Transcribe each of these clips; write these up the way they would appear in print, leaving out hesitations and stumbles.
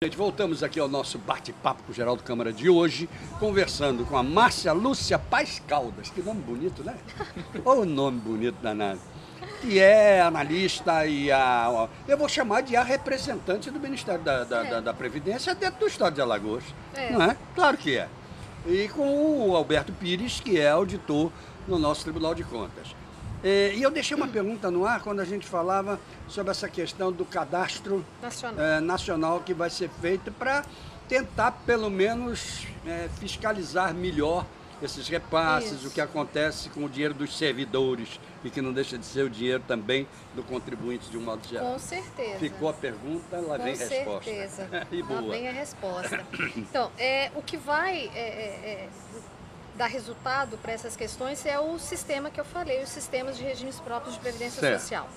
Gente, voltamos aqui ao nosso bate-papo com o Geraldo Câmara de hoje, conversando com a Márcia Lúcia Paz Caldas. Que nome bonito, né? Olha o nome bonito danado. Que é analista e eu vou chamar de a representante do Ministério da Previdência dentro do Estado de Alagoas. Não é? Claro que é. E com o Alberto Pires, que é auditor no nosso Tribunal de Contas. E eu deixei uma pergunta no ar quando a gente falava sobre essa questão do cadastro nacional que vai ser feito para tentar, pelo menos, fiscalizar melhor esses repasses, o que acontece com o dinheiro dos servidores e que não deixa de ser o dinheiro também do contribuinte de um modo geral. Com certeza. Ficou a pergunta, lá vem a resposta. Com certeza. E boa. Lá vem a resposta. Então, o que vai dar resultado para essas questões é o sistema que eu falei, os sistemas de regimes próprios de previdência social.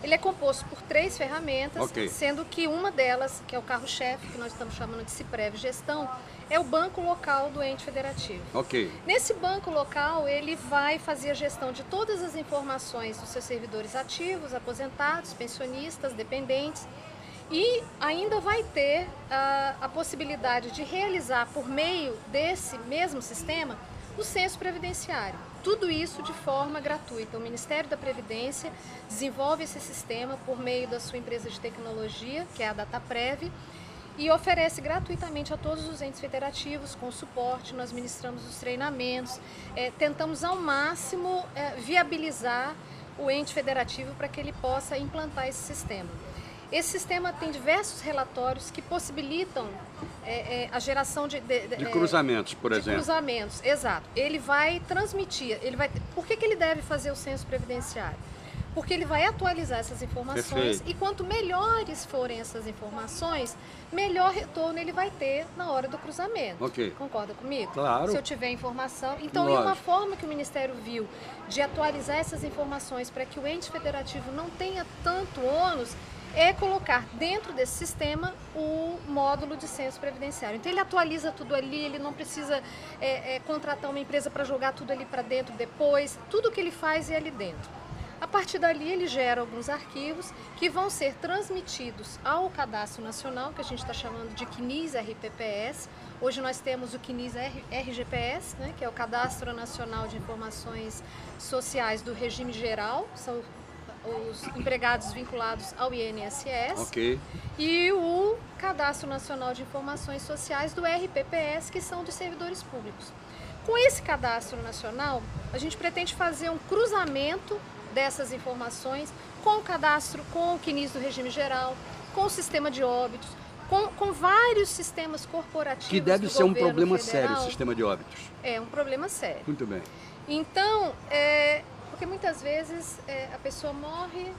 Ele é composto por 3 ferramentas, sendo que uma delas, que é o carro-chefe, que nós estamos chamando de CIPREV Gestão, é o banco local do ente federativo. Nesse banco local, ele vai fazer a gestão de todas as informações dos seus servidores ativos, aposentados, pensionistas, dependentes, e ainda vai ter a possibilidade de realizar, por meio desse mesmo sistema, o censo previdenciário. Tudo isso de forma gratuita. O Ministério da Previdência desenvolve esse sistema por meio da sua empresa de tecnologia, que é a Dataprev, e oferece gratuitamente a todos os entes federativos com suporte. Nós ministramos os treinamentos, tentamos ao máximo viabilizar o ente federativo para que ele possa implantar esse sistema. Esse sistema tem diversos relatórios que possibilitam a geração de cruzamentos, por exemplo. De cruzamentos, exato. Ele vai transmitir, por que ele deve fazer o censo previdenciário? Porque ele vai atualizar essas informações e quanto melhores forem essas informações, melhor retorno ele vai ter na hora do cruzamento. Concorda comigo? Claro. Se eu tiver informação. Então, e uma forma que o Ministério viu de atualizar essas informações para que o ente federativo não tenha tanto ônus é colocar dentro desse sistema o módulo de censo previdenciário. Então ele atualiza tudo ali, ele não precisa contratar uma empresa para jogar tudo ali para dentro depois, tudo que ele faz é ali dentro. A partir dali ele gera alguns arquivos que vão ser transmitidos ao Cadastro Nacional, que a gente está chamando de CNIS RPPS. Hoje nós temos o CNIS RGPS, né, que é o Cadastro Nacional de Informações Sociais do Regime Geral, são os empregados vinculados ao INSS, e o Cadastro Nacional de Informações Sociais do RPPS, que são dos servidores públicos. Com esse cadastro nacional, a gente pretende fazer um cruzamento dessas informações com o cadastro, com o CNIS do regime geral, com o sistema de óbitos, com vários sistemas corporativos. Que deve ser um problema sério, o sistema de óbitos. É um problema sério. Muito bem. Então, porque muitas vezes a pessoa morre,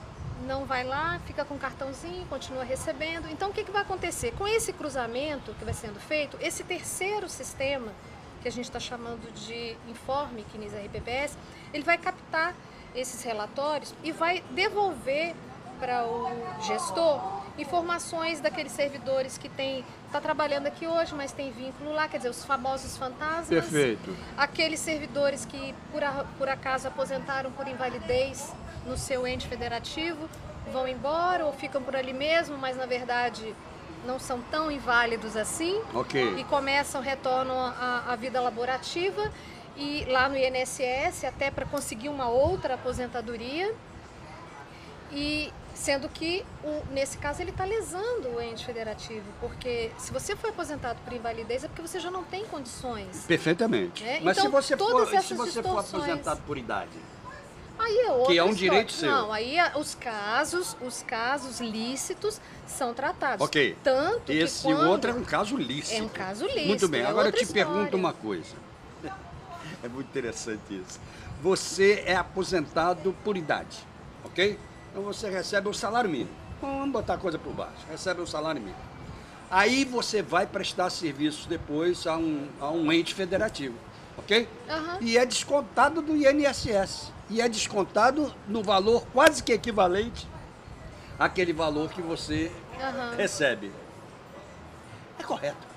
não vai lá, fica com um cartãozinho, continua recebendo. Então o que vai acontecer? Com esse cruzamento que vai sendo feito, esse terceiro sistema, que a gente está chamando de informe CNIS RPPS, ele vai captar esses relatórios e vai devolver para o gestor informações daqueles servidores que está trabalhando aqui hoje, mas tem vínculo lá, quer dizer, os famosos fantasmas. Perfeito. Aqueles servidores que por acaso aposentaram por invalidez no seu ente federativo, vão embora ou ficam por ali mesmo, mas na verdade não são tão inválidos assim. E retornam à vida laborativa e lá no INSS até para conseguir uma outra aposentadoria. E sendo que, nesse caso, ele está lesando o ente federativo, porque se você foi aposentado por invalidez é porque você já não tem condições. Perfeitamente. Mas então, se você for aposentado por idade, aí é outra que é um história. direito seu. Não, aí os casos lícitos são tratados. Tanto esse que o outro é um caso lícito. É um caso lícito. Muito bem, agora eu te pergunto história. uma coisa. É muito interessante isso. Você é aposentado por idade, ok? Então você recebe o salário mínimo. Vamos botar a coisa por baixo. Recebe o salário mínimo. Aí você vai prestar serviços depois a um ente federativo, ok? E é descontado do INSS. E é descontado no valor quase que equivalente àquele valor que você recebe. É correto.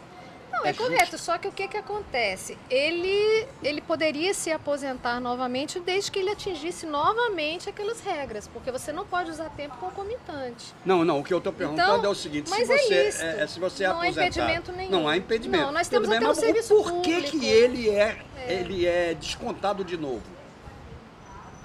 Não, é correto, só que o que acontece? Ele poderia se aposentar novamente desde que ele atingisse novamente aquelas regras, porque você não pode usar tempo concomitante. Não, o que eu estou perguntando Então, é o seguinte, mas se você não há aposentar... impedimento nenhum. Não há impedimento. Não, nós temos Tudo bem, até um mas serviço por que público. que ele é descontado de novo?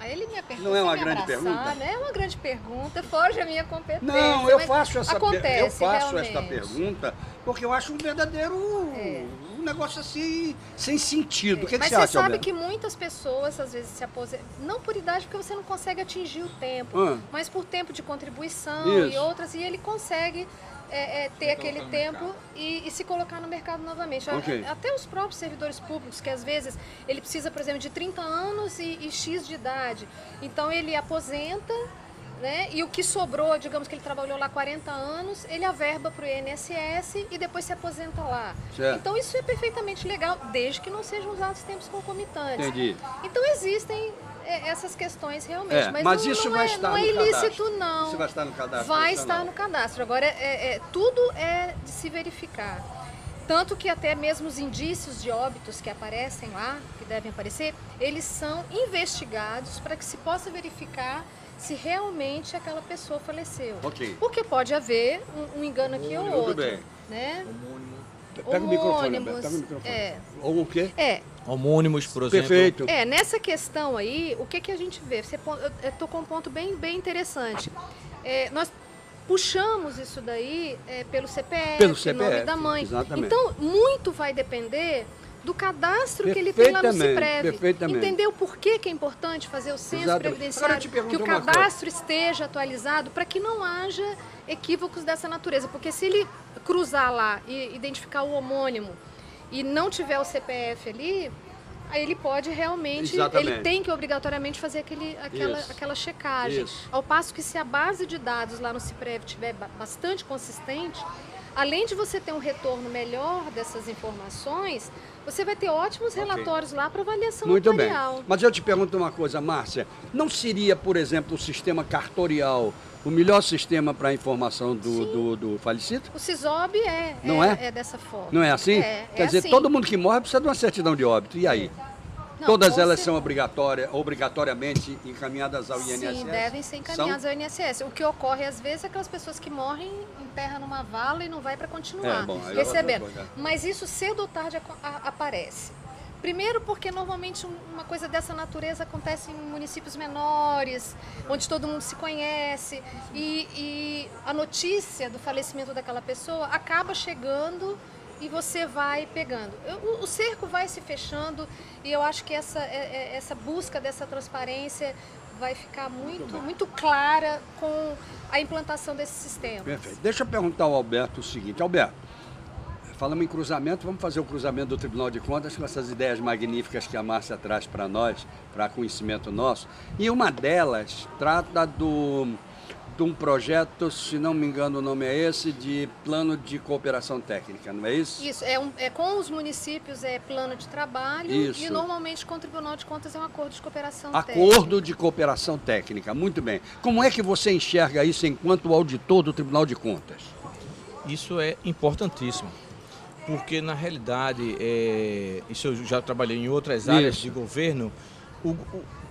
Aí ele me pergunta, não é uma me grande abraçar, pergunta? Né? É uma grande pergunta, foge a minha competência. Não, eu mas faço essa realmente. pergunta porque eu acho um verdadeiro um negócio assim, sem sentido. O que Mas você acha, você sabe Alberto? que muitas pessoas às vezes se aposentam, não por idade, porque você não consegue atingir o tempo, mas por tempo de contribuição e outras, e ele consegue ter aquele tempo e se colocar no mercado novamente. Okay. Até os próprios servidores públicos, que às vezes ele precisa, por exemplo, de 30 anos e X de idade. Então ele aposenta, né? E o que sobrou, digamos que ele trabalhou lá 40 anos, ele averba para o INSS e depois se aposenta lá. Certo. Então isso é perfeitamente legal, desde que não sejam usados tempos concomitantes. Entendi. Então existem essas questões realmente, mas isso não vai é, estar não é no ilícito, cadastro. não. Isso vai estar no cadastro? Vai estar no cadastro. Agora, tudo é de se verificar. Tanto que até mesmo os indícios de óbitos que aparecem lá, que devem aparecer, eles são investigados para que se possa verificar se realmente aquela pessoa faleceu. Okay. Porque pode haver um engano aqui ou outro. Bem. Né? Pega o microfone, Alberto, pega o microfone. Ou o quê? Homônimos, por exemplo. Perfeito. Nessa questão aí, o que a gente vê? Você tocou um ponto bem interessante. Nós puxamos isso daí pelo CPF, nome da mãe. Exatamente. Então, muito vai depender do cadastro que ele tem lá no CIPREV. Entendeu por que é importante fazer o censo previdenciário? Que o cadastro esteja atualizado para que não haja equívocos dessa natureza. Porque se ele cruzar lá e identificar o homônimo e não tiver o CPF ali, aí ele pode realmente, ele tem que obrigatoriamente fazer aquela checagem. Ao passo que se a base de dados lá no CIPREV estiver bastante consistente, além de você ter um retorno melhor dessas informações, você vai ter ótimos relatórios lá para avaliação Muito atuarial. bem. Mas eu te pergunto uma coisa, Márcia. Não seria, por exemplo, o sistema cartorial o melhor sistema para a informação do falecido? O CISOB Não é dessa forma. Não é assim? Quer dizer, assim. todo mundo que morre precisa de uma certidão de óbito. E aí? Não, todas elas são obrigatoriamente encaminhadas ao INSS? Sim, devem ser encaminhadas ao INSS. O que ocorre às vezes é aquelas pessoas que morrem, enterram numa vala e não vai para continuar recebendo. Mas isso cedo ou tarde aparece. Primeiro porque normalmente uma coisa dessa natureza acontece em municípios menores, onde todo mundo se conhece e a notícia do falecimento daquela pessoa acaba chegando e você vai pegando. O cerco vai se fechando e eu acho que essa busca dessa transparência vai ficar muito clara com a implantação desses sistemas. Perfeito. Deixa eu perguntar ao Alberto o seguinte. Alberto, falamos em cruzamento, vamos fazer o cruzamento do Tribunal de Contas com essas ideias magníficas que a Márcia traz para nós, para conhecimento nosso. E uma delas trata de um projeto, se não me engano o nome é esse, de plano de cooperação técnica, não é isso? Isso, com os municípios é plano de trabalho e normalmente com o Tribunal de Contas é um acordo de cooperação técnica. Acordo de cooperação técnica, muito bem. Como é que você enxerga isso enquanto auditor do Tribunal de Contas? Isso é importantíssimo. Porque, na realidade, isso eu já trabalhei em outras áreas de governo,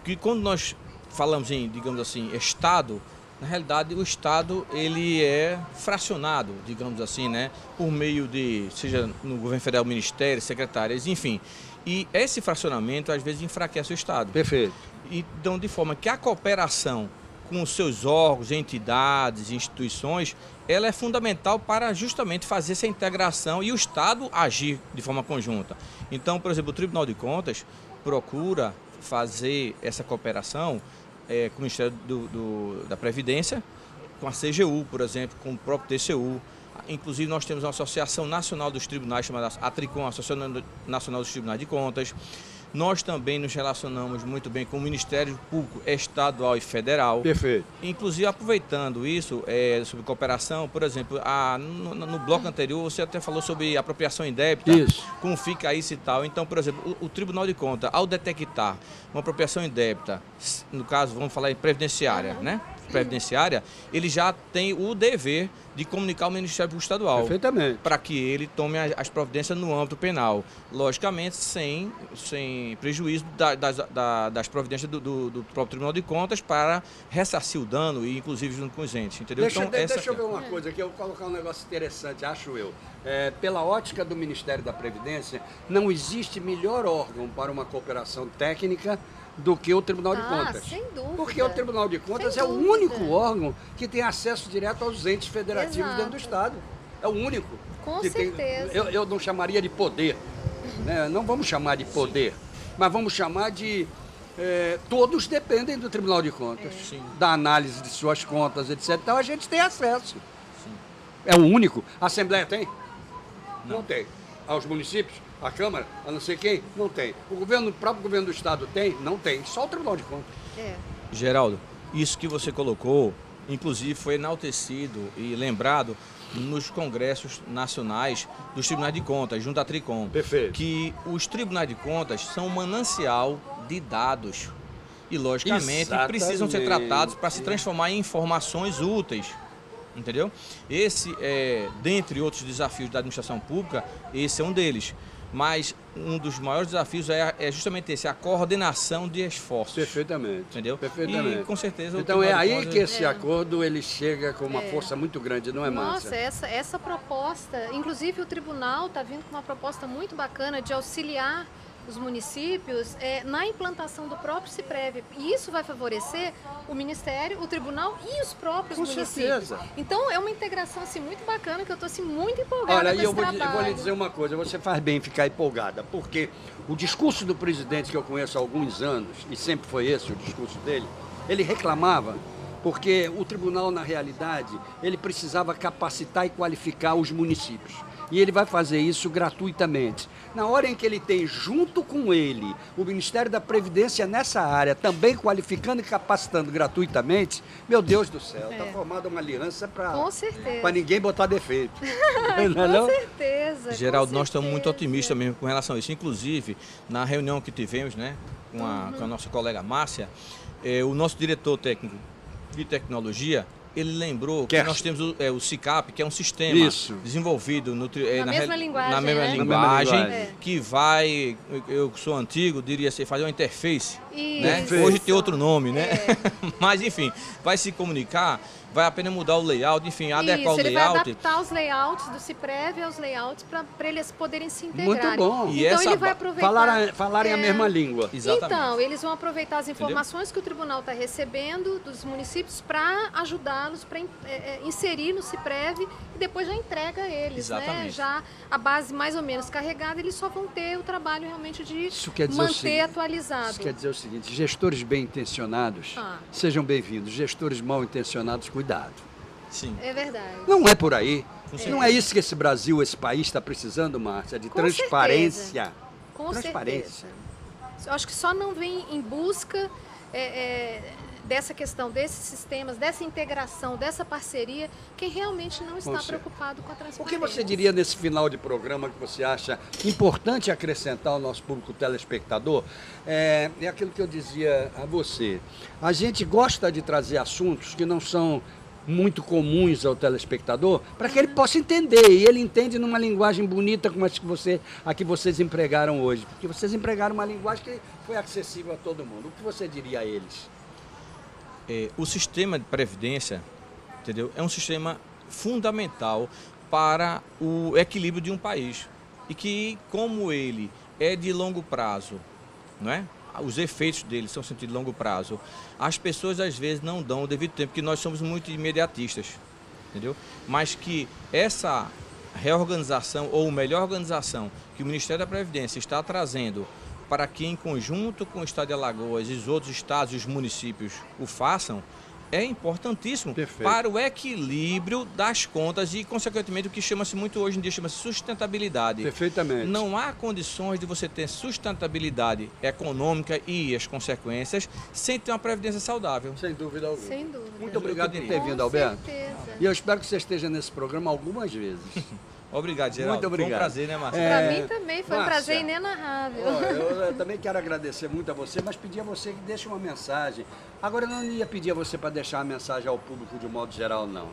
que quando nós falamos em, digamos assim, Estado, na realidade o Estado ele é fracionado, digamos assim, né, por meio de, seja no governo federal, ministérios, secretárias, enfim. E esse fracionamento, às vezes, enfraquece o Estado. Perfeito. Então, de forma que a cooperação com os seus órgãos, entidades, instituições, ela é fundamental para justamente fazer essa integração e o Estado agir de forma conjunta. Então, por exemplo, o Tribunal de Contas procura fazer essa cooperação com o Ministério da Previdência, com a CGU, por exemplo, com o próprio TCU. Inclusive, nós temos uma Associação Nacional dos Tribunais, chamada ATRICOM, Associação Nacional dos Tribunais de Contas. Nós também nos relacionamos muito bem com o Ministério Público Estadual e Federal. Perfeito. Inclusive, aproveitando isso, sobre cooperação, por exemplo, no bloco anterior você até falou sobre apropriação indébita, como fica isso e tal. Então, por exemplo, o Tribunal de Contas, ao detectar uma apropriação indébita, no caso, vamos falar em previdenciária, né? previdenciária, ele já tem o dever de comunicar ao Ministério Público Estadual. Perfeitamente. Para que ele tome as providências no âmbito penal. Logicamente, sem prejuízo das providências do próprio Tribunal de Contas para ressarcir o dano e, inclusive, junto com os entes. Entendeu? Deixa eu ver uma coisa aqui, eu vou colocar um negócio interessante, acho eu. Pela ótica do Ministério da Previdência, não existe melhor órgão para uma cooperação técnica do que o Tribunal de Contas. Sem dúvida. Porque o Tribunal de Contas é o único órgão que tem acesso direto aos entes federativos dentro do Estado. É o único. Com que certeza. Eu não chamaria de poder, né? Não vamos chamar de poder, mas vamos chamar de... todos dependem do Tribunal de Contas, da análise de suas contas, etc. Então a gente tem acesso. Sim. É o único. A Assembleia tem? Não tem. Aos municípios? A Câmara? A não sei quem? Não tem. O próprio governo do Estado tem? Não tem. Só o Tribunal de Contas. Geraldo, isso que você colocou, inclusive foi enaltecido e lembrado nos congressos nacionais dos tribunais de contas, junto à Tricom. Perfeito. Que os tribunais de contas são um manancial de dados e, logicamente, precisam ser tratados para se transformar em informações úteis. Entendeu? Esse dentre outros desafios da administração pública, esse é um deles. Mas um dos maiores desafios é justamente esse, a coordenação de esforços. Perfeitamente. Entendeu? Perfeitamente. E com certeza... Então é aí que esse acordo ele chega com uma força muito grande, não é, Márcia? Nossa, essa proposta, inclusive o tribunal está vindo com uma proposta muito bacana de auxiliar os municípios na implantação do próprio CIPREV. E isso vai favorecer o Ministério, o Tribunal e os próprios municípios. Certeza. Então é uma integração assim, muito bacana, que eu estou assim, muito empolgada. Olha, com e eu esse vou lhe dizer uma coisa, você faz bem ficar empolgada, porque o discurso do presidente que eu conheço há alguns anos, e sempre foi esse o discurso dele, ele reclamava porque o tribunal, na realidade, ele precisava capacitar e qualificar os municípios. E ele vai fazer isso gratuitamente. Na hora em que ele tem junto com ele o Ministério da Previdência nessa área, também qualificando e capacitando gratuitamente, meu Deus do céu, está formada uma aliança para ninguém botar defeito. Com certeza. Geraldo, nós estamos muito otimistas mesmo com relação a isso. Inclusive, na reunião que tivemos, né, com a nossa colega Márcia, o nosso diretor técnico de tecnologia, ele lembrou que nós temos o SICAP, que é um sistema desenvolvido na mesma linguagem, que vai, eu sou antigo, diria assim, fazer uma interface. Né? Hoje tem outro nome, né? Mas enfim, vai se comunicar, vai apenas mudar o layout, enfim, adequar o layout. Ele vai adaptar os layouts do CIPREV aos layouts para eles poderem se integrar. Muito bom. E então ele vai aproveitar... Falarem a mesma língua. Exatamente. Então, eles vão aproveitar as informações que o tribunal está recebendo dos municípios para ajudá-los, para inserir no CIPREV e depois já entrega a eles. Né? Já a base mais ou menos carregada, eles só vão ter o trabalho realmente de manter atualizado. Isso quer dizer o seguinte, gestores bem intencionados, sejam bem-vindos. Gestores mal intencionados, cuidado. Sim. É verdade. Não é por aí. Não é isso que esse Brasil, esse país está precisando, Márcia, de transparência. Com certeza. Eu acho que só não vem em busca dessa questão, desses sistemas, dessa integração, dessa parceria, quem realmente não está preocupado com a transparência. O que você diria nesse final de programa que você acha importante acrescentar ao nosso público telespectador? É aquilo que eu dizia a você. A gente gosta de trazer assuntos que não são muito comuns ao telespectador, para que ele possa entender, e ele entende numa linguagem bonita como a que vocês empregaram hoje, porque vocês empregaram uma linguagem que foi acessível a todo mundo. O que você diria a eles? O sistema de previdência, entendeu? É um sistema fundamental para o equilíbrio de um país e que, como ele é de longo prazo, não é? Os efeitos dele são sentido de longo prazo. As pessoas às vezes não dão o devido tempo, porque nós somos muito imediatistas, entendeu? Mas que essa reorganização ou melhor organização que o Ministério da Previdência está trazendo para que em conjunto com o Estado de Alagoas e os outros estados e os municípios o façam, é importantíssimo para o equilíbrio das contas e, consequentemente, o que chama-se muito hoje em dia, chama-se sustentabilidade. Perfeitamente. Não há condições de você ter sustentabilidade econômica e as consequências sem ter uma previdência saudável. Sem dúvida alguma. Sem dúvida. Muito obrigado por ter vindo, Alberto. Com certeza. E eu espero que você esteja nesse programa algumas vezes. Obrigado, Geraldo. Muito obrigado. Foi um prazer, né, Márcia? Para mim também foi um Márcia, prazer inenarrável. Eu também quero agradecer muito a você, mas pedir a você que deixe uma mensagem. Agora, eu não ia pedir a você para deixar uma mensagem ao público de um modo geral, não.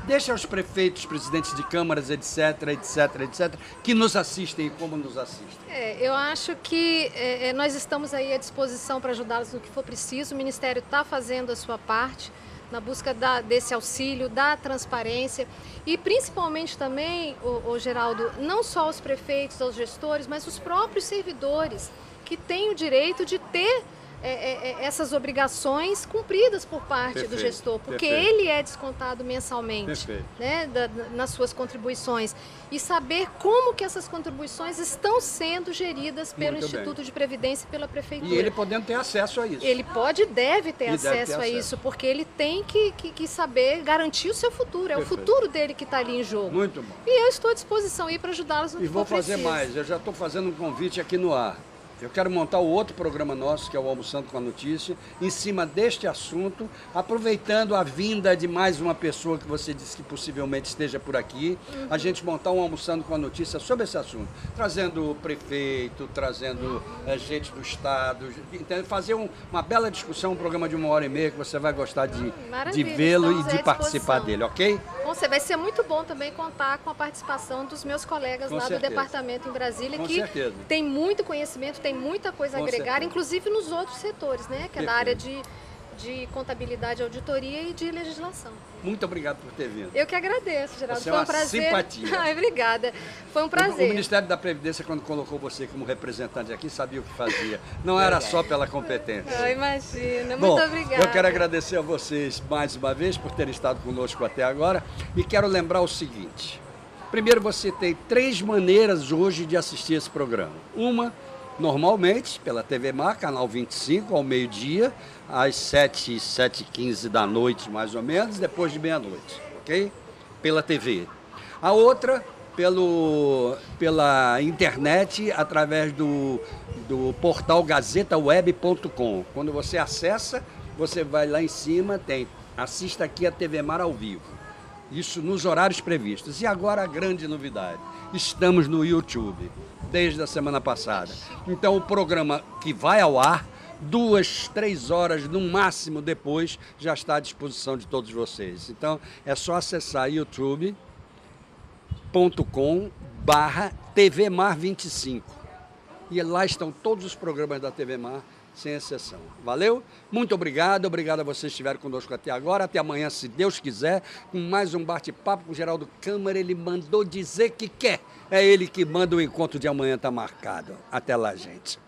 Deixa aos prefeitos, presidentes de câmaras, etc, etc, etc, que nos assistem e como nos assistem. Eu acho que nós estamos aí à disposição para ajudá-los no que for preciso. O Ministério está fazendo a sua parte na busca desse auxílio, da transparência e principalmente também, o Geraldo, não só os prefeitos, os gestores, mas os próprios servidores que têm o direito de ter essas obrigações cumpridas por parte do gestor, porque ele é descontado mensalmente, né, nas suas contribuições, e saber como que essas contribuições estão sendo geridas pelo Instituto de Previdência e pela Prefeitura. E ele podendo ter acesso a isso. Ele pode e deve ter acesso a isso, porque ele tem que saber garantir o seu futuro, é o futuro dele que está ali em jogo. Muito bom. E eu estou à disposição aí para ajudá-los no que for preciso. E vou fazer mais, eu já estou fazendo um convite aqui no ar. Eu quero montar o outro programa nosso, que é o Almoçando com a Notícia, em cima deste assunto, aproveitando a vinda de mais uma pessoa que você disse que possivelmente esteja por aqui, a gente montar um Almoçando com a Notícia sobre esse assunto, trazendo o prefeito, trazendo gente do Estado, fazer uma bela discussão, um programa de 1h30 que você vai gostar de vê-lo e de participar dele, ok? Bom, vai ser muito bom também contar com a participação dos meus colegas lá do departamento em Brasília, que tem muito conhecimento, tem muita coisa a agregar, inclusive nos outros setores, né? Que é da área de contabilidade, auditoria e de legislação. Muito obrigado por ter vindo. Eu que agradeço, Geraldo. Você foi um prazer. Simpatia. Ai, obrigada. Foi um prazer. O Ministério da Previdência, quando colocou você como representante aqui, sabia o que fazia. Não era só pela competência. Imagina. Muito obrigada. Eu quero agradecer a vocês mais uma vez por terem estado conosco até agora e quero lembrar o seguinte. Primeiro, você tem 3 maneiras hoje de assistir esse programa. Uma, normalmente, pela TV Mar, canal 25, ao meio-dia, às 7h15 da noite, mais ou menos, depois de meia-noite, ok? Pela TV. A outra, pela internet, através do portal gazetaweb.com. Quando você acessa, você vai lá em cima, assista aqui a TV Mar ao vivo. Isso nos horários previstos. E agora a grande novidade, estamos no YouTube, desde a semana passada. Então o programa que vai ao ar, 2, 3 horas no máximo depois, já está à disposição de todos vocês. Então é só acessar youtube.com/TVMar25. E lá estão todos os programas da TV Mar, sem exceção. Valeu? Muito obrigado. Obrigado a vocês que estiveram conosco até agora. Até amanhã, se Deus quiser, com mais um bate-papo com o Geraldo Câmara. Ele mandou dizer que quer. É ele que manda, o encontro de amanhã está marcado. Até lá, gente.